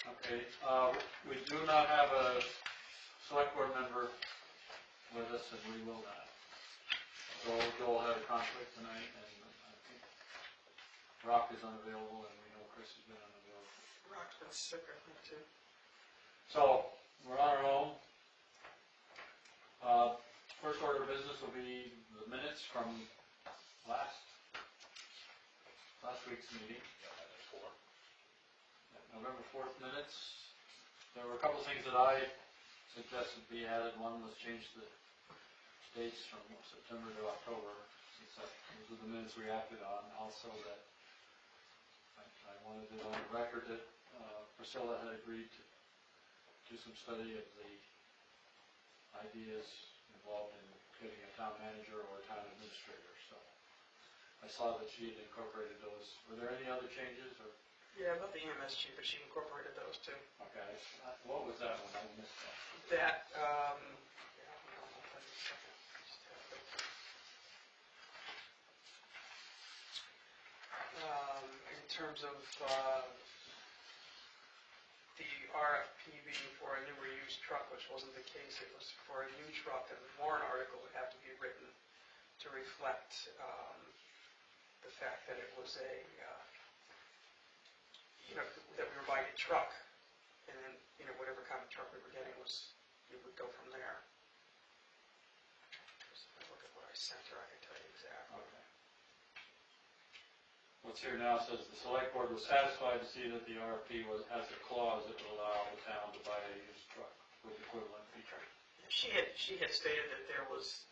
Okay, we do not have a select board member with us, and we will not. Joel had a conflict tonight, and I think Rock is unavailable, and we know Chris has been unavailable. Rock's been sick, I think, too. So, we're on our own. First order of business will be the minutes from last week's meeting. November 4th minutes. There were a couple things that I suggested be added. One was change the dates from September to October, since those are the minutes we acted on. Also that I wanted it on the record that Priscilla had agreed to do some study of the ideas involved in getting a town manager or a town administrator. So I saw that she had incorporated those. Were there any other changes? Or? Yeah, about the EMS chief, but she incorporated those too. Okay. What was that one? I missed that. In terms of the RFP being for a new or used truck, which wasn't the case, it was for a new truck, and the warrant article would have to be written to reflect the fact that it was a that we were buying a truck, and then, whatever kind of truck we were getting it would go from there. Just if I look at what I sent her, I can tell you exactly. Okay. What's here now says the select board was satisfied to see that the RFP has a clause that will allow the town to buy a used truck with equivalent features. She had stated that there was,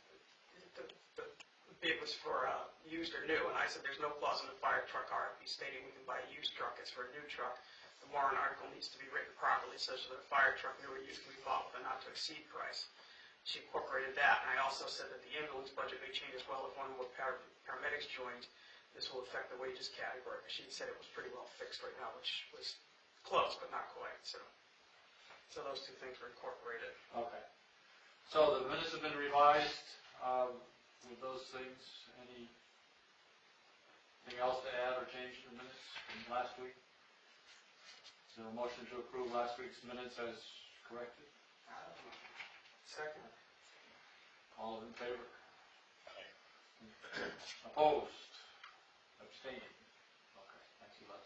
the bid was for used or new, and I said there's no clause in the fire truck RFP stating we can buy a used truck, it's for a new truck. The warrant article needs to be written properly such that a fire truck new or used can be bought with a not to exceed price. She incorporated that, and I also said that the ambulance budget may change as well if one more paramedics joined. This will affect the wages category, because she said it was pretty well fixed right now, which was close, but not quite, so those two things were incorporated. Okay. So the minutes have been revised. With those things, anything else to add or change in the minutes from last week? Is there a motion to approve last week's minutes as corrected? Second. All in favor? Opposed? Abstaining? Okay, thank you, Les.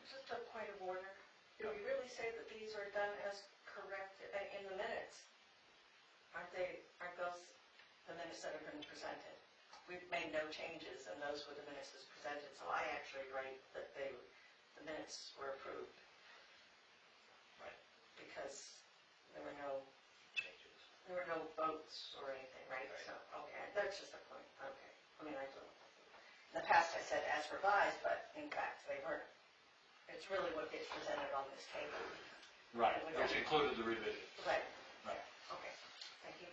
Just a point of order. Do we really say that these are done as corrected in the minutes? Aren't those the minutes that have been presented? We've made no changes, and those were the minutes as presented. So I actually write that the minutes were approved. Right. Because there were no changes. There were no votes or anything, right? So, okay, that's just a point. Okay. I mean, I don't. In the past I said as revised, but in fact they weren't. It's really what gets presented on this table. Right, which included the revision. Right. Right. Okay. Thank you.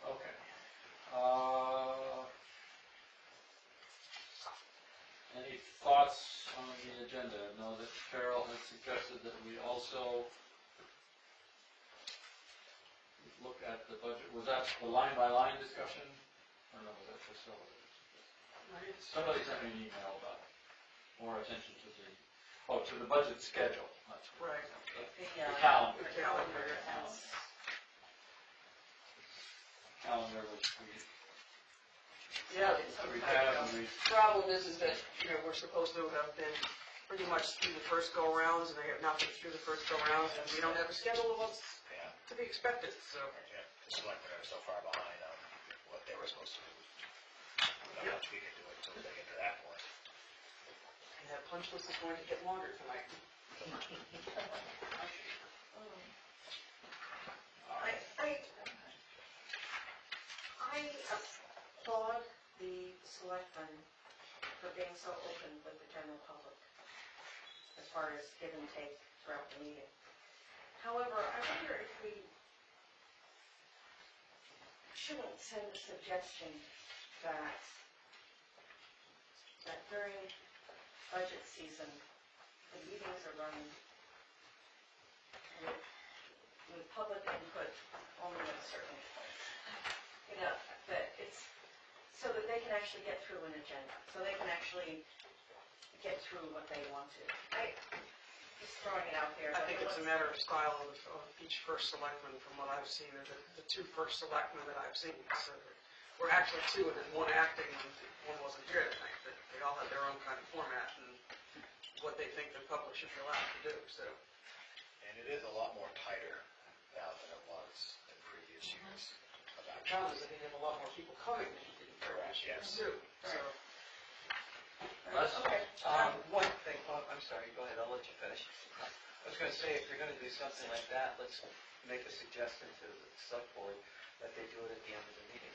Okay. Any thoughts on the agenda? I know that Cheryl had suggested that we also look at the budget. Was that the line-by-line discussion? Or no, was that Priscilla? Somebody sent me an email about more attention to the budget schedule. That's right. The calendar. The calendar. Calendar, which we Yeah. have. The problem is that we're supposed to have been pretty much through the first go-rounds, and they have not been through the first go-rounds, and we don't have a schedule of what's to be expected. So the selectmen are so far behind on what they were supposed to do. Not much we can do until they get to that point. And that punch list is going to get longer tonight. I applaud the selectmen for being so open with the general public as far as give and take throughout the meeting. However, I wonder if we shouldn't send a suggestion that during budget season, the meetings are run with public input only at a certain point. That it's so that they can actually get through an agenda, so they can actually get through what they want to. Just throwing it out there. I think it's a matter of style of each first selectman, from what I've seen, or the two first selectmen that I've seen. So we're actually two, and then one acting, and one wasn't here tonight, but they all have their own kind of format and what they think the public should be allowed to do, so. And it is a lot more tighter now than it was in previous years. The problem is that they have a lot more people coming than you did in previous years, too, so. Okay. One thing, oh, I'm sorry, go ahead, I'll let you finish. I was going to say, if you're going to do something like that, let's make a suggestion to the select board that they do it at the end of the meeting.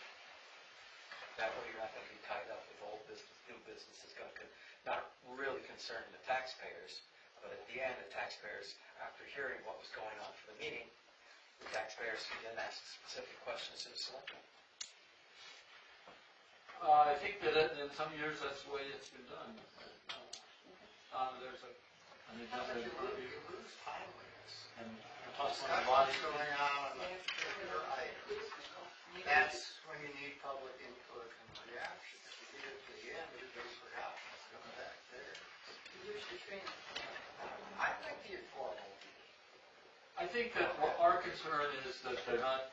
That way you're not going to be tied up with old business, new business is going to, not really concern the taxpayers, but at the end, the taxpayers, after hearing what was going on for the meeting, the taxpayers can then ask specific questions to the selectmen. I think that in some years, that's the way it's been done. There's an agenda Who's handling this? and plus one of the bodies. Going on on the particular items. That's when you need public input and reaction. If you get it to the end, everybody's forgotten what's going back there. I like the informal. I think that what our concern is that they're not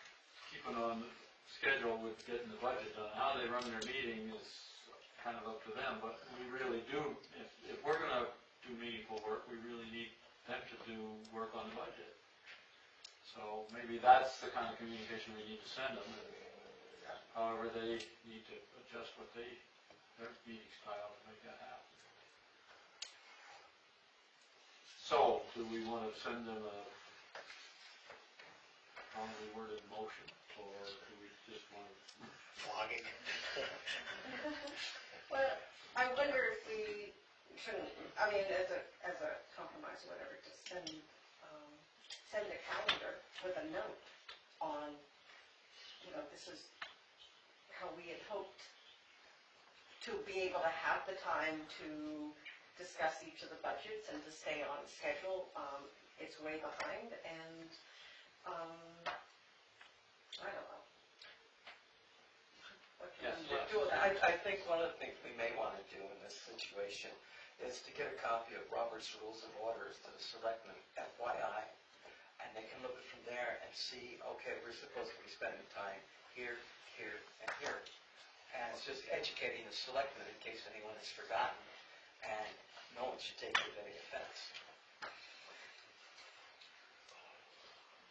keeping on schedule with getting the budget done. How they run their meeting is kind of up to them, but we really do, if we're gonna do meaningful work, we really need them to do work on the budget. So maybe that's the kind of communication we need to send them. However, they need to adjust their meeting style to make that happen. So, do we want to send them a strongly worded motion, or do we just want to? Blogging. Well, I wonder if we shouldn't, I mean, as a compromise or whatever, just send a calendar with a note on, this is how we had hoped to be able to have the time to discuss each of the budgets and to stay on schedule. It's way behind, and I don't know. Yes, I think one of the things we may want to do in this situation is to get a copy of Robert's Rules of Orders to the selectmen, FYI, and they can look from there and see, okay, we're supposed to be spending time here, here, and here. And it's just educating the selectmen in case anyone has forgotten, and no one should take it with any offense.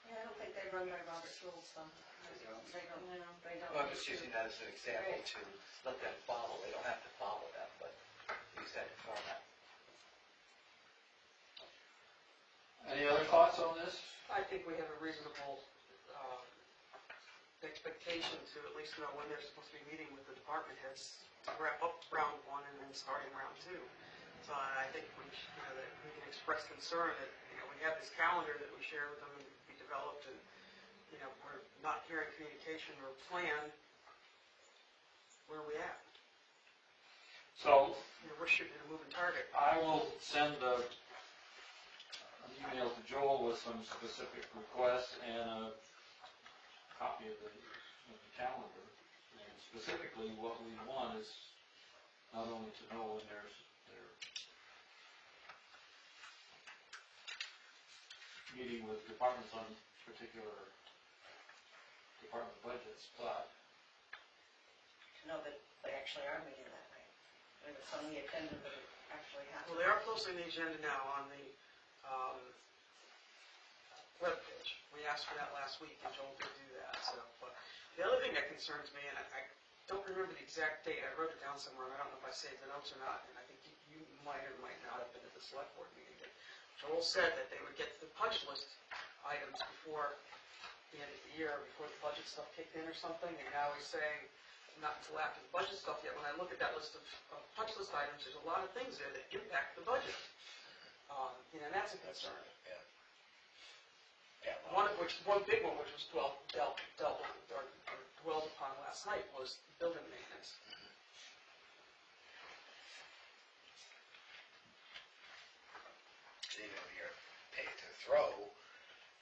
Yeah, I don't think they run by Robert's rules, though. They don't. Well, I'm just using that as an example to let them follow. They don't have to follow that, but use that format. Any other thoughts on this? I think we have a reasonable expectation to at least know when they're supposed to be meeting with the department heads to wrap up round one and then starting round two. So I think that we can express concern that we have this calendar that we share with them and be developed, and we're not hearing communication or plan. Where are we at? So We're shooting at a moving target. I will send an email to Joel with some specific requests and a copy of the calendar. And specifically, what we want is not only to know when they're meeting with departments on particular department budgets, but To know that they actually are meeting that night. And it's on the agenda that it actually happens. Well, they are posting the agenda now on the webpage. We asked for that last week, and Joel did do that. So, but the other thing that concerns me, and I don't remember the exact date. I wrote it down somewhere. I don't know if I saved the notes or not. And I think you might or might not have been at the select board meeting. But Joel said that they would get the punch list items before the end of the year, before the budget stuff kicked in or something. And now he's saying not until after the budget stuff yet. When I look at that list of punch list items, there's a lot of things there that impact the budget. And that's a concern. Yeah. One big one, which was dwelled upon last night, was building maintenance. Even if you're paid to throw,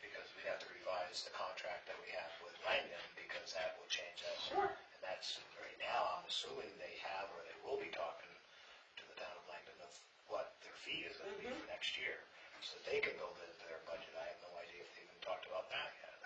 because we have to revise the contract that we have with Langdon, because that will change that. Sure. And that's, right now, I'm assuming they have, or they will be talking to the town of Langdon of what next year, so that they can build it into their budget. I have no idea if they even talked about that yet.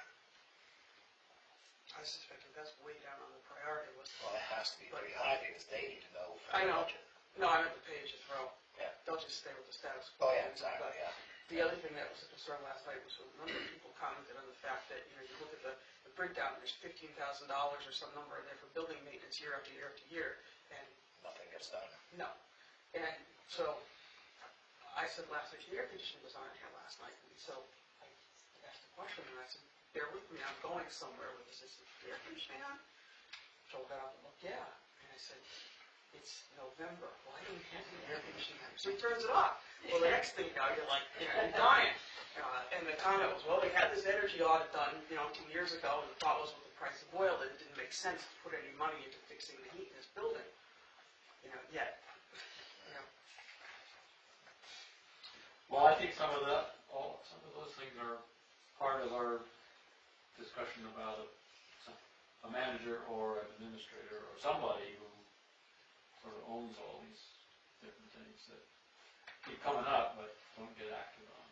I suspect that that's way down on the priority list. Well, it has to be pretty high because they need to know for I the know. budget. No, I meant the page to throw. Yeah. They'll just stay with the status quo. Oh, yeah, exactly, But yeah. the other thing that was a concern last night was a number of people commented on the fact that, you know, you look at the breakdown, there's $15,000 or some number in there for building maintenance year after year after year, and Nothing gets done. no. And so I said last night, the air conditioning was on in here last night, and so I asked the question, and I said, bear with me, I'm going somewhere with this. Is the air conditioning on? So I got up and looked, yeah. And I said, it's November. Why do we have the air conditioning on? So he turns it off. Well, the next thing you know, you're like, you know, you're dying. And the comment was, well, they had this energy audit done, you know, 2 years ago, and the thought was with the price of oil that it didn't make sense to put any money into fixing the heat in this building. You know, yet, you know. Well, I think some of those things are part of our discussion about a manager or an administrator or somebody who sort of owns all these different things that keep coming up but don't get acted on.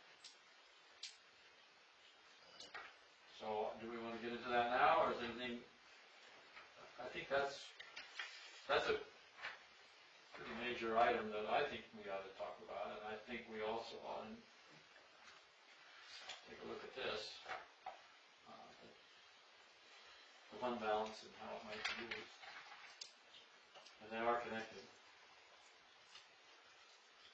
So, do we want to get into that now, or is there anything? I think that's a pretty major item that I think we ought to talk about, and I think we also ought to take a look at this. The fund balance and how it might be used. And they are connected.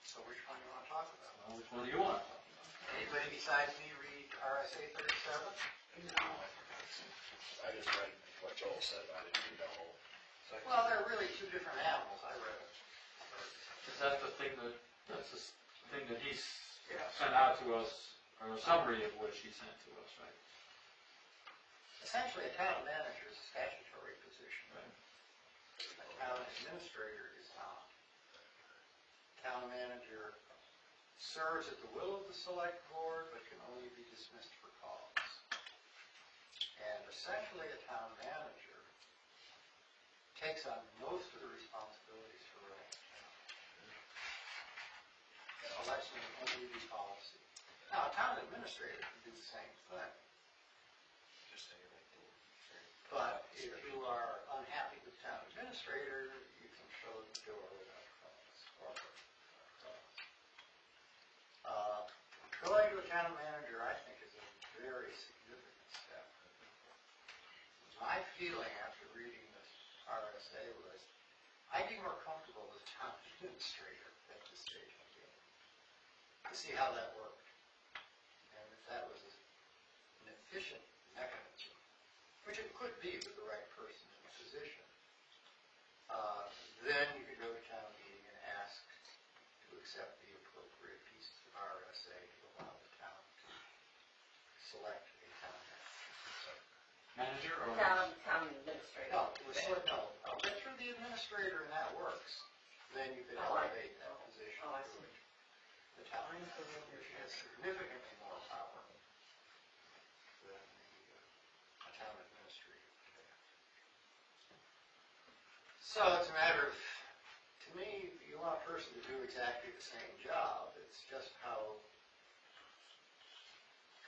So which one do you want to talk about? Well, which one do you want to talk about? Anybody besides me read RSA 37? No. I just read what Joel said, I didn't read the whole section. Well, they're really two different animals. I read it. Is that the thing that's the thing that he Yeah. sent out to us, or a summary of which he sent to us, right? Essentially, a town manager is a statutory position. Right. A town administrator is not. Town manager serves at the will of the select board, but can only be dismissed for cause. And essentially, a town manager takes on most of the responsibilities for running the town. Election can only be policy. Now, a town administrator can do the same thing. Just say everything. But if you are unhappy with town administrator, you can show the door without cause. Going to a town manager, I think, is a very significant step. My feeling after reading this RSA was, I'd be more comfortable with town administrator at this stage of the game, to see how that worked. And if that was an efficient mechanism, which it could be with the right person in the position, then you could go to town meeting and ask to accept the appropriate pieces of RSA to allow the town to select a town Manager or? Town administrator. No, I'll get through the administrator and that works. Then you could elevate that position. Oh, I see. The town manager has significantly more power than a town administrator. So it's a matter of, to me, you want a person to do exactly the same job. It's just how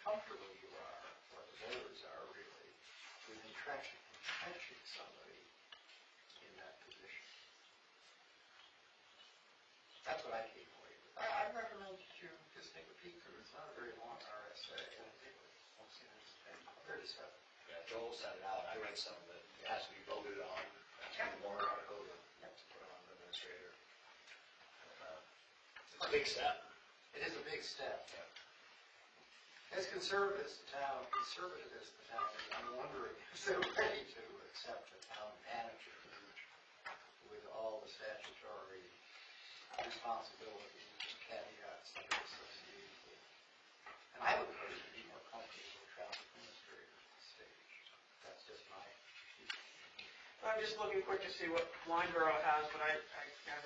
comfortable you are, or the voters are really, with entrenching somebody in that position. That's what I came away with. I recommend that you just take a peek through. It's not a very long RSA. 37. Yeah, Joel sent it out, I read some of it, it has to be voted on, that's the warrant article to put on the administrator. It's a big step. It is a big step. As conservative as the town is, I'm wondering if they're ready to accept a town manager with all the statutory responsibilities and caveats that are associated with it. And I would personally be more comfortable with a town administrator at this stage. That's just my view. I'm just looking quick to see what Lineborough has, but I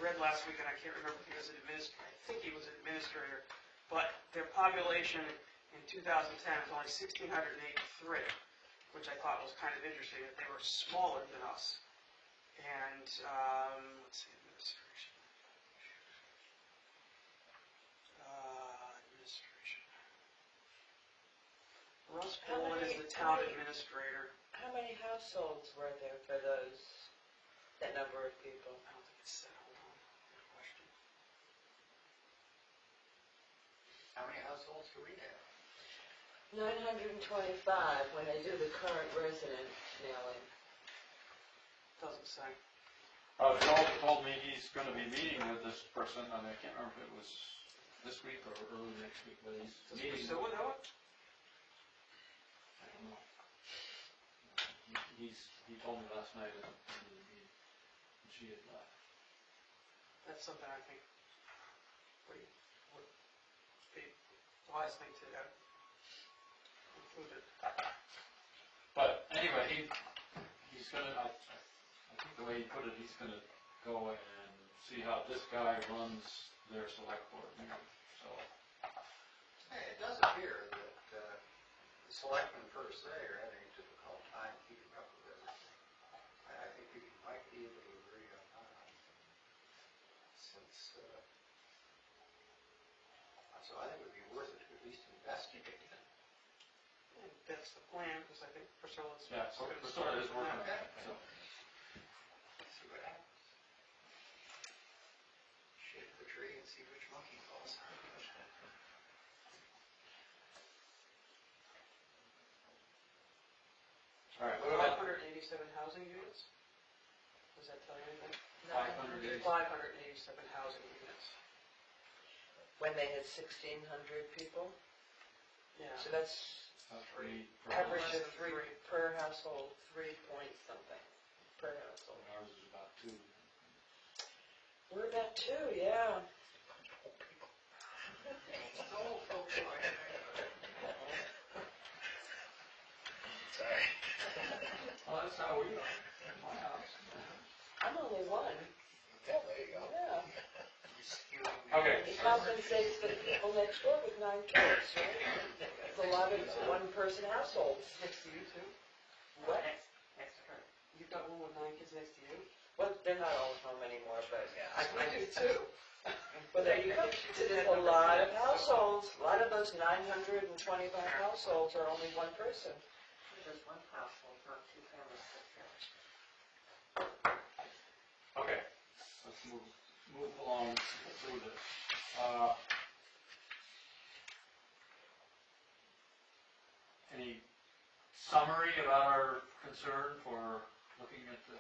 read last week, and I can't remember if he was an administrator. I think he was an administrator, but their population in 2010 was only 1,683, which I thought was kind of interesting, that they were smaller than us. And, let's see, administration. the town administrator. How many households were there for that number of people? I don't think it's set, hold on, good question. How many households do we have? 925 when they do the current resident mailing. Doesn't say. Joel told me he's gonna be meeting with this person, I mean, I can't remember if it was this week or early next week, but he's Does meeting. Priscilla know it? I don't know. He told me last night at the meeting, and she had left. That's something I think would be the wise thing to have included. But anyway, he's gonna, I think the way he put it, he's gonna go and see how this guy runs their select board meeting, so. Hey, it does appear that the selectmen per se are having a difficult time keeping up with everything. I think we might be able to agree on that. Since, so I think it would be worth it to at least investigate it. And that's the plan, because I think Priscilla's. Yeah, so gonna Priscilla start is working on that. that, so. See what happens. Shake the tree and see which monkey falls. All right, what about 587 housing units? Does that tell you anything? 580? 587 housing units. When they had 1,600 people? Yeah. So that's three? average of Three. 3 per household, 3 point something per household. Ours is about 2. We're about 2, yeah. Sorry. Well, that's how we are in my house. I'm only 1, Yeah, there you go. yeah. Okay. It compensates the people next door with 9 kids, right? It's a lot of one-person households. Next to you too? What? Next to her. You've got one with 9 kids next to you? Well, they're not all at home anymore, but I do too. well, there you go. There's a lot of households. A lot of those 925 households are only one person. There's one household, not 2 families together. Okay, let's move along through this. Any summary about our concern for looking at the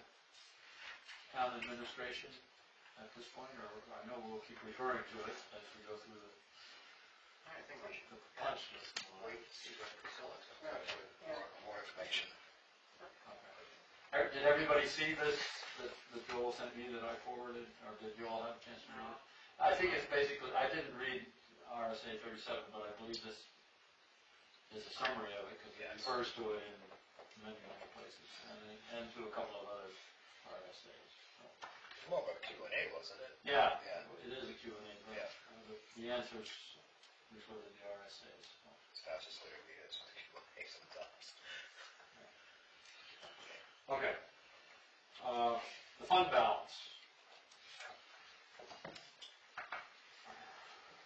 town administration at this point, or I know we'll keep referring to it as we go through I think we should the punch list. wait to see what Priscilla comes up with. More information. Did everybody see this that Joel sent me that I forwarded, or did you all have a chance to read it? I think it's basically, I didn't read RSA 37, but I believe this is a summary of it, because it Yes. refers to it in many other places, and to a couple of other RSAs. So, It's more of a Q&A, wasn't it? yeah, Yeah. it is a Q&A, but Yeah. the answers refer to the RSAs. So. It's fastest way to read it, so the Q&A sometimes. Okay. The fund balance.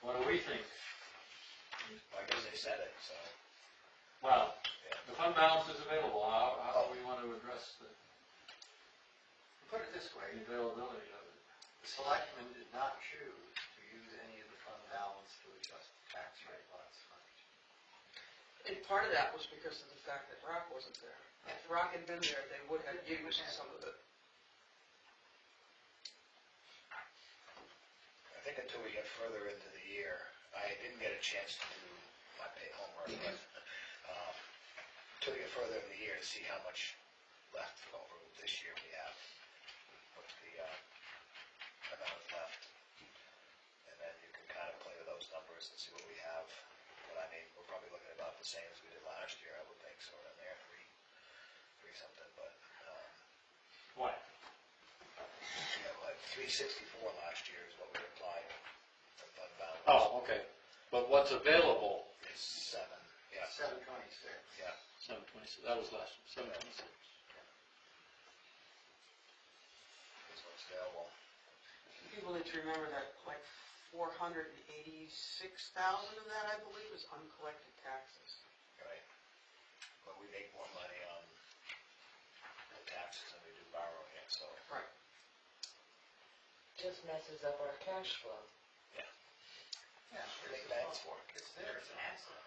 What do we think? I guess they said it, so. Well, Yeah. the fund balance is available. How do we want to address the Put it this way, availability of it? the selectmen did not choose to use any of the fund balance to adjust the tax rate last night. And part of that was because of the fact that Rock wasn't there. If Rock had been there, they would have used some of it. I think until we get further into the year, I didn't get a chance to do my pay homework, but until we get further in the year to see how much left over this year we have, what's the amount left, and then you can kind of play with those numbers and see what we have. But I mean, we're probably looking about the same as we did last year, I would think, sort of in there, three something, but What? you know, like 364 last year is what we applied for fund balance. Oh, okay. But what's available? It's 7, yeah. 726. Yeah. 726. That was last one. 726. This one's available. People need to remember that like 486,000 of that, I believe, is uncollected taxes. Right. but we make more money on the taxes than we do borrowing it, so. Right. Just messes up our cash flow. Yeah, make banks for it. It's there, it's an asset.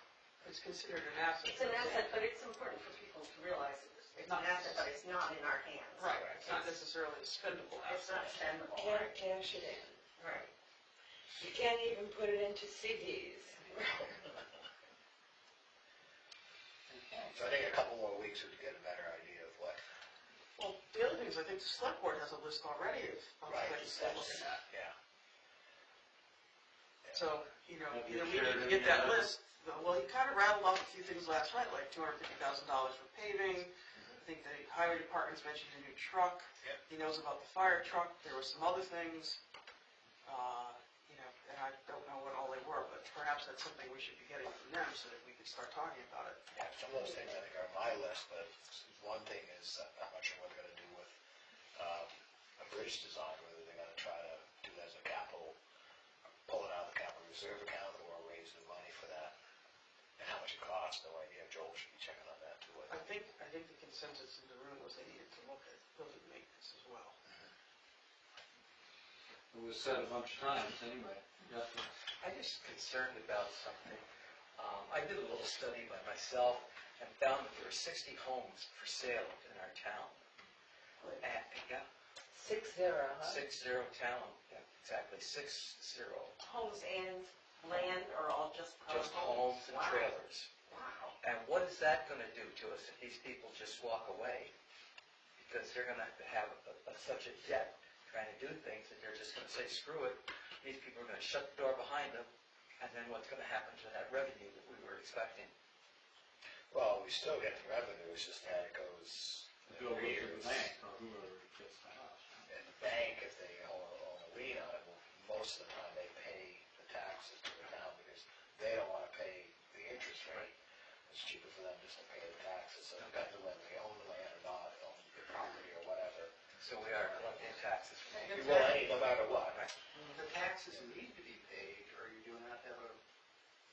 It's considered an asset. It's an asset, but it's important for people to realize it's an asset, but it's not in our hands. Right, it's not necessarily a spendable It's not asset. spendable. Can't cash it in. Right. You can't even put it into CDs. So I think a couple more weeks would get a better idea of what. Well, the other thing is, I think the select board has a list already of things they're looking at. Yeah. So, you know, Have you either we shared need to get any that of that? list, well, he kind of rattled off a few things last night, like $250,000 for paving. I think the highway department's mentioned a new truck. Yep. He knows about the fire truck. There were some other things, you know, and I don't know what all they were, but perhaps that's something we should be getting from them so that we can start talking about it. Yeah, some of those things I think are on my list, but one thing is, I'm not sure what they're gonna do with, a bridge design, whether they're gonna try to do that as a capital, pull it out of the capital reserve account, or raise the money for that. And how much it costs, no idea, Joel should be checking on that too. I think the consensus in the room was they needed to look at building maintenance as well. It was said a bunch of times anyway. Definitely. I'm just concerned about something. I did a little study by myself and found that there are 60 homes for sale in our town. And, yeah, 60, huh? 60 town, yeah, exactly, 60. Homes and land are all just Just homes and Wow. trailers. Wow. And what is that gonna do to us if these people just walk away? Because they're gonna have such a debt trying to do things that they're just gonna say, screw it. These people are gonna shut the door behind them, and then what's gonna happen to that revenue that we were expecting? Well, we still get the revenue, it's just that it goes The bill every goes year. to the bank or whoever gets the house. And the bank, if they own a lien on it, well, most of the time they pay the taxes to the town because they don't wanna pay the interest rate. It's cheaper for them just to pay the taxes, so it depends on whether they own the land or not, own the property or whatever. So we are collecting taxes from You will, no matter what. The taxes need to be paid, or you do not have a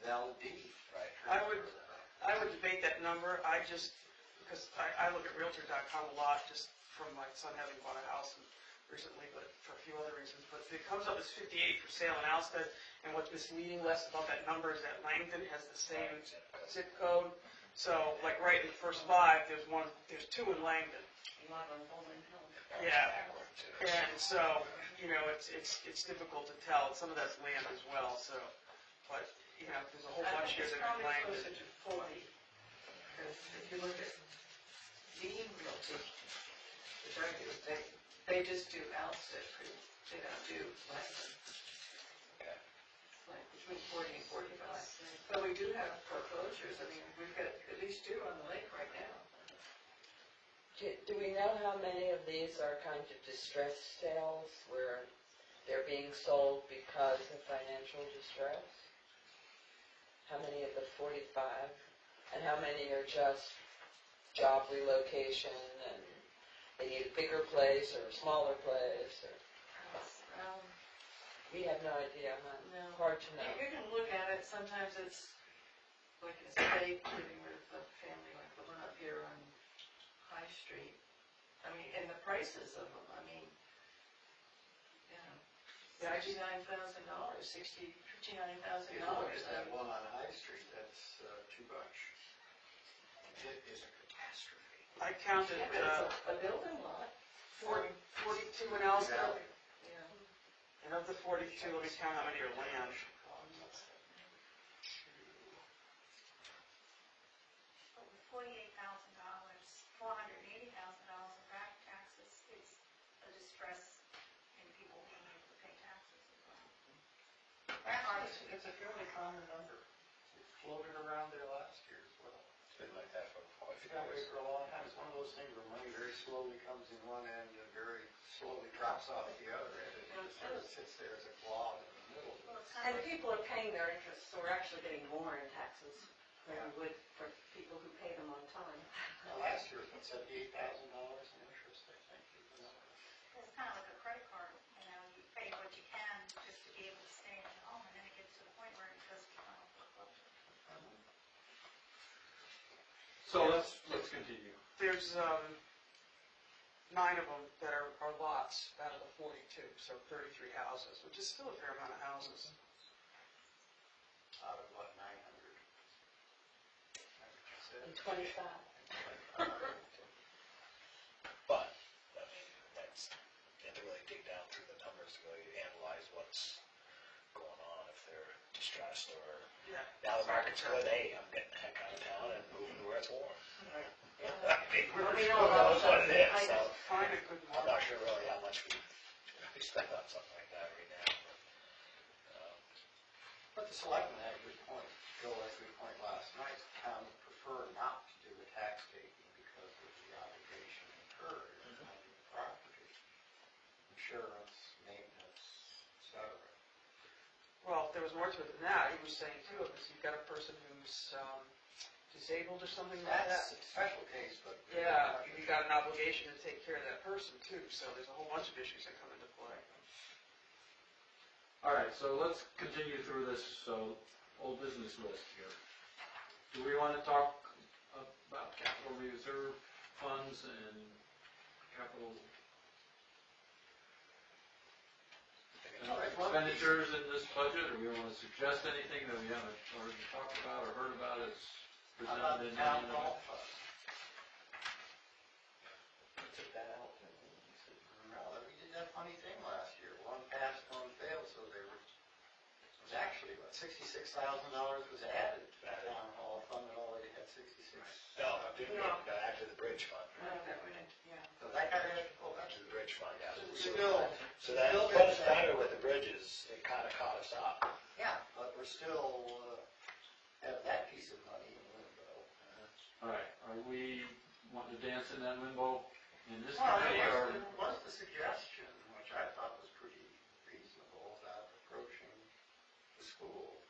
valid deed. Right. I would debate that number. I just, because I look at Realtor.com a lot, just from my son having bought a house recently, but for a few other reasons. But it comes up as 58 for sale in Alstead, and what's misleading less about that number is that Langdon has the same zip code. So, like right in the first 5, there's 2 in Langdon. 11 Bowling Hill. Yeah. And so, you know, it's difficult to tell. Some of that's land as well, so, but, you know, there's a whole bunch here that are It's Langdon. probably closer to 40, because if you look at Dean Realty, which I do, they just do Alstead, they don't do Langdon. Okay. Like between 40 and 45. But we do have foreclosures, I mean, we've got at least 2 on the lake right now. Do we know how many of these are kind of distress sales where they're being sold because of financial distress? How many of the 45? And how many are just job relocation and they need a bigger place or a smaller place? Or, we have no idea, huh? No. Hard to know. You can look at it, sometimes it's like a estate living with a family like the one up here on High Street. I mean, and the prices of them, I mean, you know, Yeah, $59,000, $59,000. If you look at that one on High Street, that's too much. It is a catastrophe. I counted, Yeah, but it's a building lot. 42 in Alstead, Yeah. and of the 42, let me count how many are land. But with $48,000, $480,000 of back taxes is a distress in people being able to pay taxes as well. It's a fairly common number. It floated around there last year as well. It's been like that for quite a It's few that way years. for a long time. It's one of those things where money very slowly comes in one end and very slowly drops off the other end. It sort of sits there as a blob in the middle. Well, it's And kind of like, people are paying their interest, so we're actually getting more in taxes than we would for people who pay them on time. Last year it was $78,000 in interest, I think. Even though it's kind of like a credit card, you know, you pay what you can just to be able to stay at home, and then it gets to the point where it does become a foreclosure. So let's continue. There's 9 of them that are lots out of the 42, so 33 houses, which is still a fair amount of houses. Out of what, 900? And 25. But, I mean, that's, you have to really dig down through the numbers to really analyze what's going on, if they're distressed or, Yeah. now the market's good, hey, I'm getting the heck out of town and moving to where it's warm. I mean, who knows what it is, so Find a good I'm one. not sure really how much we spend on something like that right now. But the selectmen had a good point. Bill had a good point last night. The town would prefer not to do the tax taking because of the obligation incurred in owning the property. Insurance, maintenance, et cetera. Well, there was more to it than that. He was saying too, if you've got a person who's disabled or something like That's that. a special case, but. Yeah, you got an obligation to take care of that person too, so there's a whole bunch of issues that come into play. All right, so let's continue through this, old business list here. Do we want to talk about capital reserve funds and capital expenditures in this budget, or we want to suggest anything that we haven't already talked about or heard about as How about presented the in town the hall fund? Took that out. No, we did that funny thing last year. One passed, one failed, so it was actually, what, $66,000 was added to the town hall fund that already had 66. No, didn't go after the bridge fund. So that got added, oh, that's After the bridge fund, yeah. still, So that still was got better with the bridges, it kind of caught us up. yeah, but we're still, have that piece of money in limbo. All right, are we wanting to dance in that limbo in this Well, committee, or? there was the suggestion, which I thought was pretty reasonable, about approaching the school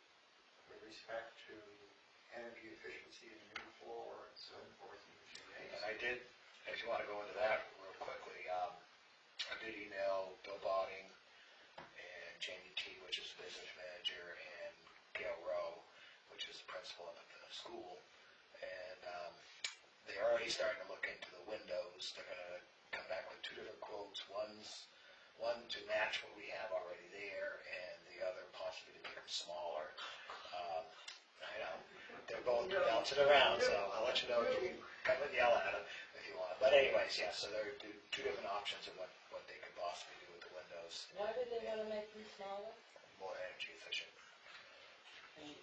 with respect to energy efficiency and new floor and so forth in the And I gymnasium. did, if you want to go into that real quickly, I did email Bill Botting and Jamie T, which is the business manager, and Gail Rowe, which is the principal of the school. And they're already starting to look into the windows. They're going to come back with 2 different quotes. One to match what we have already there, and the other possibly to make them smaller. I know, they're both bouncing around, so I'll let you know. You can come and yell at them if you want. But anyways, yeah, so there are 2 different options of what they could possibly do with the windows, Why did they want to make them smaller? more energy efficient.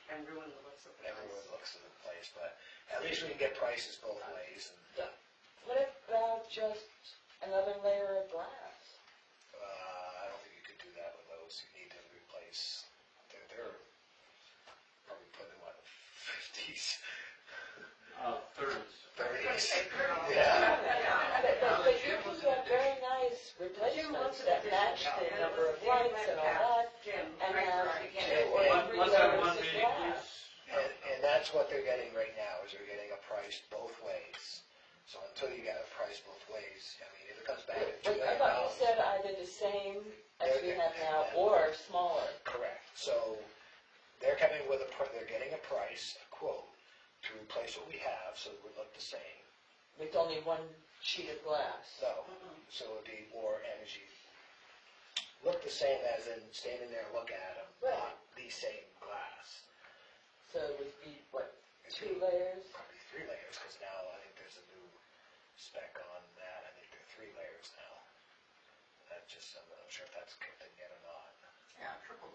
And ruin the looks of the Everyone place. looks at the place, but at least we can get prices both ways. And What about just another layer of glass? I don't think you could do that with those. You need to replace. They're probably put in what, 50s, 30s. 30s. Yeah. Yeah. But you can get very nice replacements that match the number of lights and all that, and have 2 or 3 Let's have layers one of meeting, glass. please. And that's what they're getting right now, is they're getting a price both ways. So until you get a price both ways, I mean, if it comes back at $2 Wait, I million. thought you said either the same as we have now or smaller. Correct. So they're coming with they're getting a price, a quote, to replace what we have, so it would look the same. With only 1 sheet of glass. So it would be more energy. Look the same as in standing there and look at them, not the same glass. So it would be, what, It's 2 layers? Probably 3 layers, because now I think there's a new spec on that. I think they're 3 layers now. I'm not sure if that's kicked in yet or not. Yeah, triple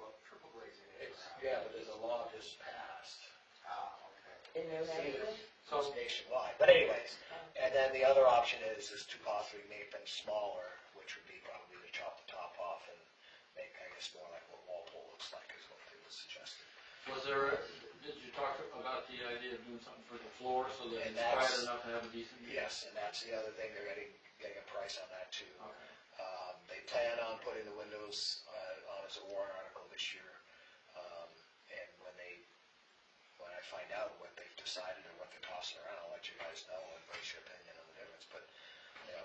glazing is around. Yeah, but there's a law just passed. Ah, okay. In New Hampshire? So it's nationwide. But anyways, and then the other option is to possibly make them smaller, which would be probably to chop the top off and make, I guess, more like what Walpole looks like is what they was suggesting. Did you talk about the idea of doing something for the floor so that And it's quiet that's- enough to have a decent view? Yes, and that's the other thing, they're getting a price on that too. Okay. They plan on putting the windows on as a warrant article this year. And when I find out what they've decided or what they're tossing around, I'll let you guys know and voice your opinion on the difference. But,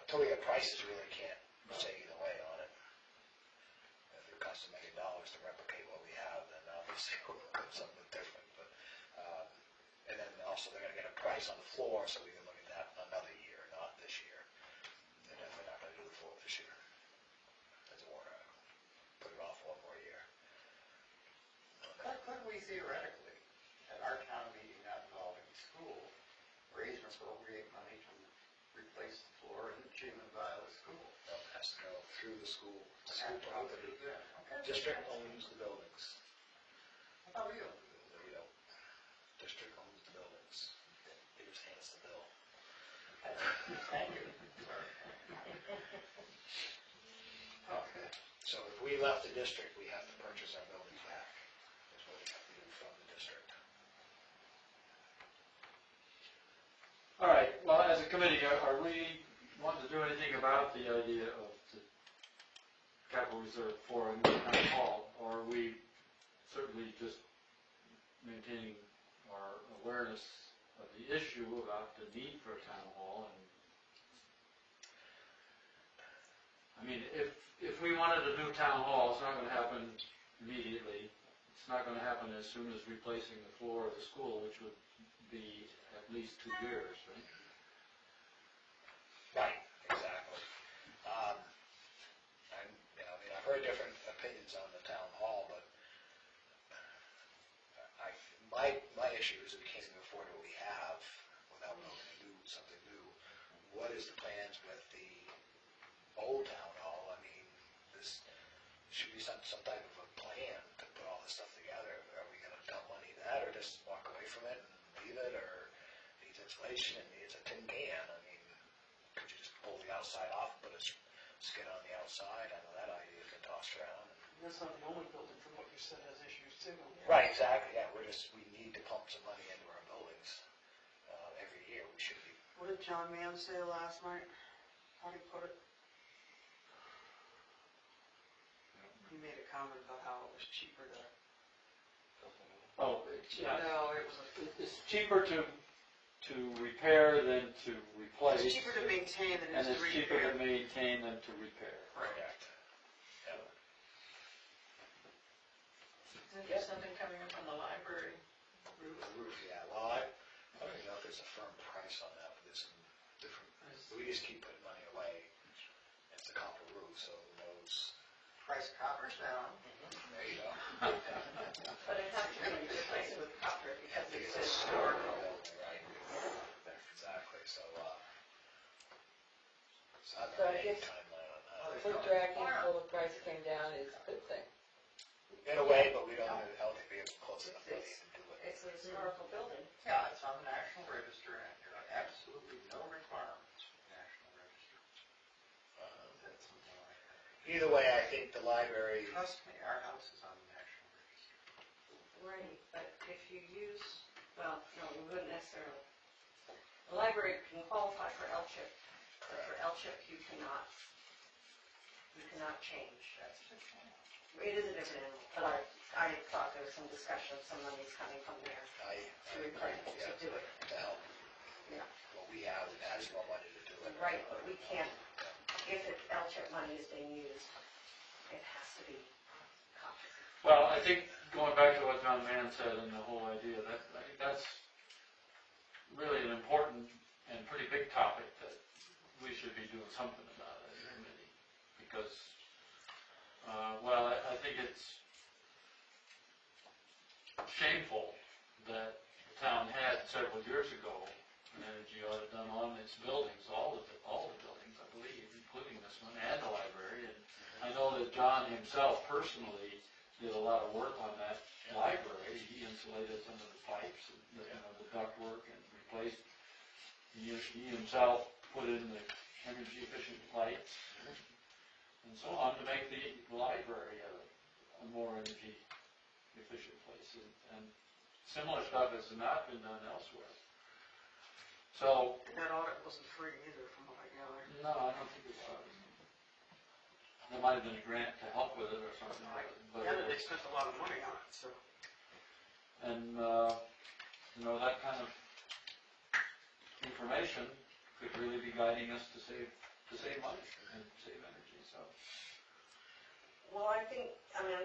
until we get prices, we really can't say either way on it. If it costs $1 million to replicate what we have, then obviously we'll do something different. But, and then also they're gonna get a price price on the floor, so we can look at that another year, not this year. They're definitely not gonna do the floor this year. That's a warrant article. Put it off one more year. Couldn't we theoretically, at our town meeting not involving the school, raise and appropriate money to replace the floor in the gym and Viola school? No, it has to go through the school. School property. Okay. District owns the buildings. I thought we owned the building. No, you don't. District owns the buildings. They just hand us the bill. Thank you. Okay. So if we left the district, we have to purchase our buildings back. That's what we have to do from the district. All right, well, as a committee, are we wanting to do anything about the idea of the capital reserve for a new town hall? Or are we certainly just maintaining our awareness of the issue about the need for a town hall? And I mean, if we wanted a new town hall, it's not going to happen immediately. It's not going to happen as soon as replacing the floor of the school, which would be at least 2 years, right? Right, exactly. I mean, I've heard different opinions on the town hall, but my issue is that we can't even afford what we have without building a new, something new. What is the plans with the old town hall? I mean, this should be some type of a plan to put all this stuff together. Are we gonna dump money in that, or just walk away from it and leave it, or needs insulation and needs a tin can? I mean, could you just pull the outside off and put a skin on the outside? I know that idea's been tossed around. That's not the only building, from what you said, has issues too. Right, exactly, yeah, we need to pump some money into our buildings, every year, we should be. What did John Mann say last night? How did he put it? He made a comment about how it was cheaper to... Oh, yeah. No, it was It's cheaper to repair than to replace. It's cheaper to maintain than it And is to it's cheaper to repair. maintain than to repair. Correct. Yeah. Isn't there something coming up on the library? The roof, yeah, well, I don't even know if there's a firm price on that, but there's some different, we just keep putting money away. It's a copper roof, so who knows? Price of copper's down. There you go. But it has to be replaced with copper because It's it's a historical. building, right? Exactly, so I So don't I have any guess timeline on that. foot dragging until the price came down is a good thing. In a way, but we don't, I don't think we have close enough money to do it. It's a historical building. Yeah, it's on the National Register, and there are absolutely no requirements for the National Register. That's something like that. Either way, I think the library, Trust me, our house is on the National Register. Right, but if you use, well, no, we wouldn't necessarily. The library can qualify for LCHIP, but for LCHIP you cannot change. It is a different animal, but I thought there was some discussion of some money's coming from there to replace, to do it. to help Yeah. what we have, it has more money to do it. Right, but we can't, if LCHIP money is being used, it has to be copper. Well, I think going back to what John Mann said and the whole idea, I think that's really an important and pretty big topic that we should be doing something about as a committee. Because, well, I think it's shameful that the town had several years ago an energy audit done on its buildings, all the buildings, I believe, including this one and the library. And I know that John himself personally did a lot of work on that library. He insulated some of the pipes, and the ductwork, and replaced. He himself put in the energy efficient lights and so on to make the library a more energy efficient place. And similar stuff has not been done elsewhere. So, That audit wasn't free either, from what I gather. no, I don't think it was. There might have been a grant to help with it or something, but Yeah, they spent a lot of money on it, so. and that kind of information could really be guiding us to save money and save energy. So, Well, I'm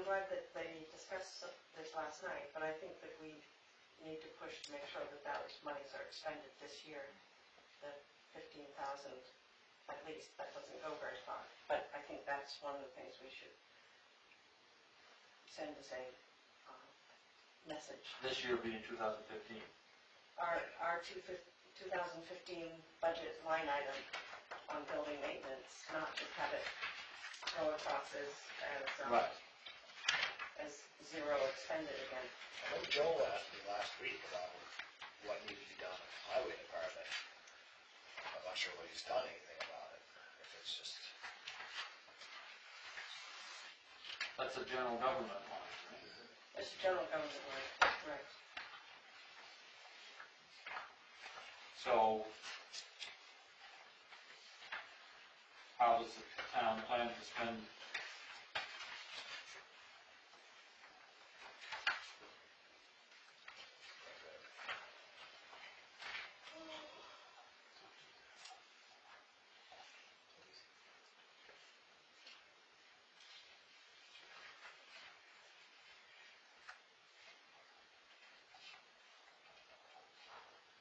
glad that they discussed this last night, but I think that we need to push to make sure that those monies are expended this year. The 15,000, at least, that doesn't go very far. But I think that's one of the things we should send as a message. This year being 2015. Our 2015 budget line item on building maintenance, not to have it go across as Right. as zero expended again. I know Joel asked me last week about what needed to be done in the highway department. I'm not sure what he's done anything about it, if it's just, That's a general government line, right? It's general government line, right? So, how does the town plan to spend